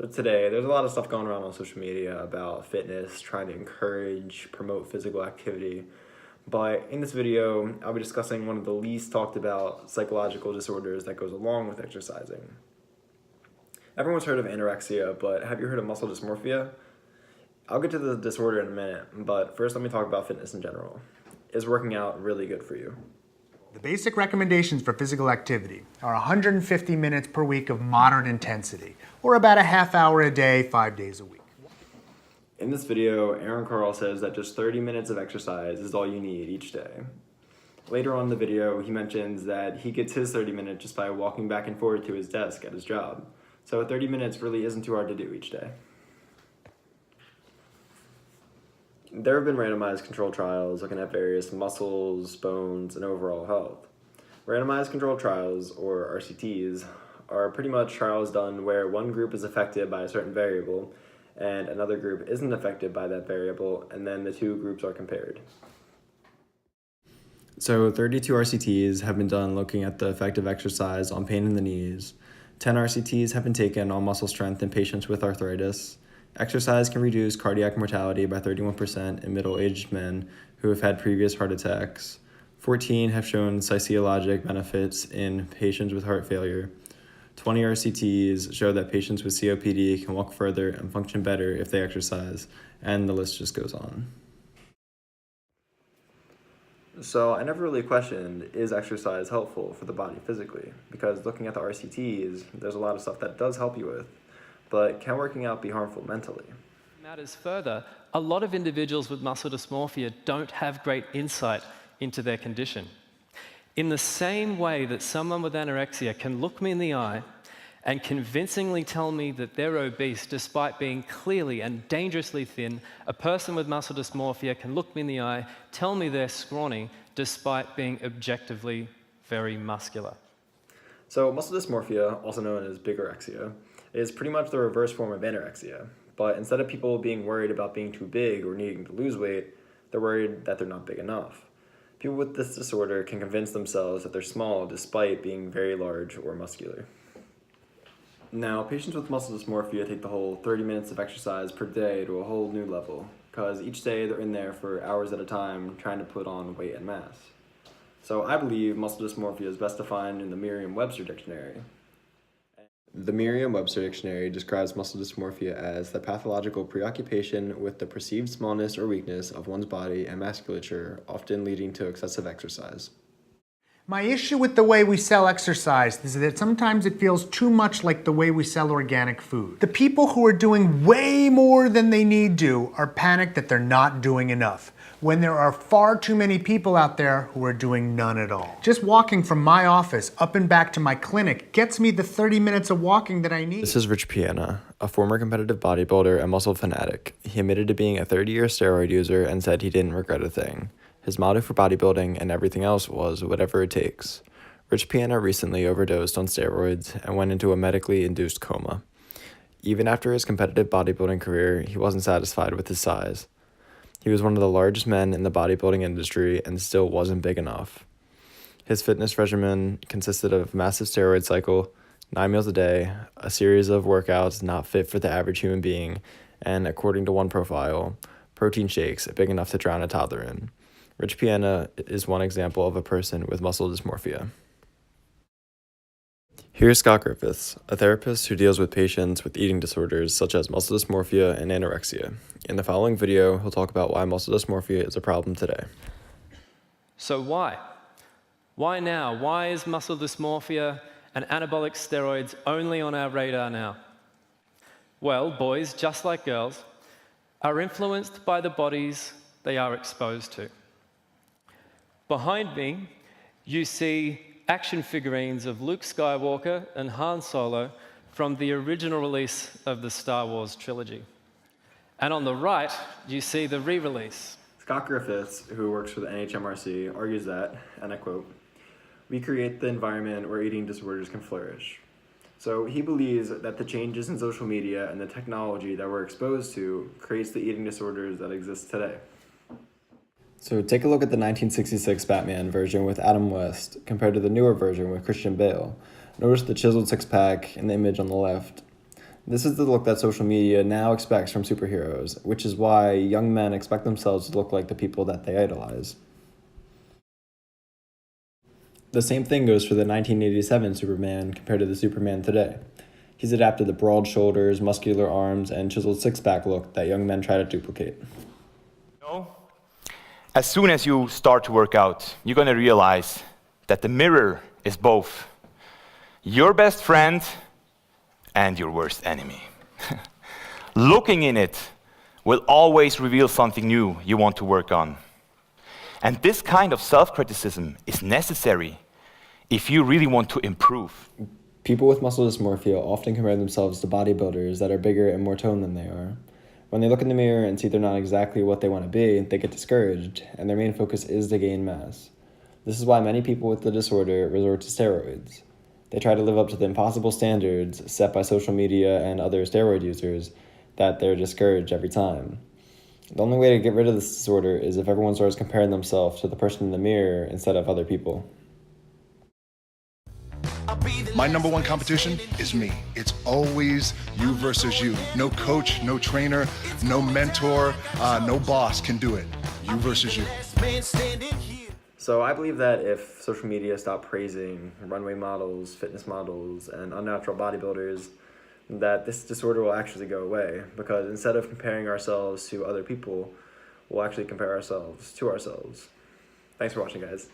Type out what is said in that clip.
So today, there's a lot of stuff going around on social media about fitness, trying to encourage, promote physical activity. But in this video, I'll be discussing one of the least talked about psychological disorders that goes along with exercising. Everyone's heard of anorexia, but have you heard of muscle dysmorphia? I'll get to the disorder in a minute, but first let me talk about fitness in general. Is working out really good for you? The basic recommendations for physical activity are 150 minutes per week of moderate intensity, or about a half hour a day, 5 days a week. In this video, Aaron Carl says that just 30 minutes of exercise is all you need each day. Later on in the video, he mentions that he gets his 30 minutes just by walking back and forth to his desk at his job. So 30 minutes really isn't too hard to do each day. There have been randomized control trials looking at various muscles, bones, and overall health. Randomized controlled trials, or RCTs, are pretty much trials done where one group is affected by a certain variable and another group isn't affected by that variable, and then the two groups are compared. So 32 RCTs have been done looking at the effect of exercise on pain in the knees. 10 RCTs have been taken on muscle strength in patients with arthritis. Exercise can reduce cardiac mortality by 31% in middle-aged men who have had previous heart attacks. 14 have shown physiologic benefits in patients with heart failure. 20 RCTs show that patients with COPD can walk further and function better if they exercise, and the list just goes on. So I never really questioned, is exercise helpful for the body physically? Because looking at the RCTs, there's a lot of stuff that does help you with. But can working out be harmful mentally? Matters further, a lot of individuals with muscle dysmorphia don't have great insight into their condition. In the same way that someone with anorexia can look me in the eye and convincingly tell me that they're obese despite being clearly and dangerously thin, a person with muscle dysmorphia can look me in the eye, tell me they're scrawny despite being objectively very muscular. So muscle dysmorphia, also known as bigorexia, is pretty much the reverse form of anorexia. But instead of people being worried about being too big or needing to lose weight, they're worried that they're not big enough. People with this disorder can convince themselves that they're small despite being very large or muscular. Now, patients with muscle dysmorphia take the whole 30 minutes of exercise per day to a whole new level, because each day they're in there for hours at a time trying to put on weight and mass. So I believe muscle dysmorphia is best defined in the Merriam-Webster dictionary. The Merriam-Webster dictionary describes muscle dysmorphia as the pathological preoccupation with the perceived smallness or weakness of one's body and musculature, often leading to excessive exercise. My issue with the way we sell exercise is that sometimes it feels too much like the way we sell organic food. The people who are doing way more than they need to are panicked that they're not doing enough, when there are far too many people out there who are doing none at all. Just walking from my office up and back to my clinic gets me the 30 minutes of walking that I need. This is Rich Piana, a former competitive bodybuilder and muscle fanatic. He admitted to being a 30-year steroid user and said he didn't regret a thing. His motto for bodybuilding and everything else was whatever it takes. Rich Piana recently overdosed on steroids and went into a medically induced coma. Even after his competitive bodybuilding career, he wasn't satisfied with his size. He was one of the largest men in the bodybuilding industry and still wasn't big enough. His fitness regimen consisted of a massive steroid cycle, 9 meals a day, a series of workouts not fit for the average human being, and according to one profile, protein shakes big enough to drown a toddler in. Rich Piana is one example of a person with muscle dysmorphia. Here's Scott Griffiths, a therapist who deals with patients with eating disorders such as muscle dysmorphia and anorexia. In the following video, he'll talk about why muscle dysmorphia is a problem today. So why? Why now? Why is muscle dysmorphia and anabolic steroids only on our radar now? Well, boys, just like girls, are influenced by the bodies they are exposed to. Behind me, you see action figurines of Luke Skywalker and Han Solo from the original release of the Star Wars trilogy. And on the right, you see the re-release. Scott Griffiths, who works for the NHMRC, argues that, and I quote, "We create the environment where eating disorders can flourish." So he believes that the changes in social media and the technology that we're exposed to creates the eating disorders that exist today. So take a look at the 1966 Batman version with Adam West compared to the newer version with Christian Bale. Notice the chiseled six-pack in the image on the left. This is the look that social media now expects from superheroes, which is why young men expect themselves to look like the people that they idolize. The same thing goes for the 1987 Superman compared to the Superman today. He's adapted the broad shoulders, muscular arms, and chiseled six-pack look that young men try to duplicate. As soon as you start to work out, you're going to realize that the mirror is both your best friend and your worst enemy. Looking in it will always reveal something new you want to work on. And this kind of self-criticism is necessary if you really want to improve. People with muscle dysmorphia often compare themselves to bodybuilders that are bigger and more toned than they are. When they look in the mirror and see they're not exactly what they want to be, they get discouraged, and their main focus is to gain mass. This is why many people with the disorder resort to steroids. They try to live up to the impossible standards set by social media and other steroid users that they're discouraged every time. The only way to get rid of this disorder is if everyone starts comparing themselves to the person in the mirror instead of other people. My number one competition is me. It's always you versus you. No coach, no trainer, no mentor, no boss can do it. You versus you. So I believe that if social media stopped praising runway models, fitness models, and unnatural bodybuilders, that this disorder will actually go away, because instead of comparing ourselves to other people, we'll actually compare ourselves to ourselves. Thanks for watching, guys.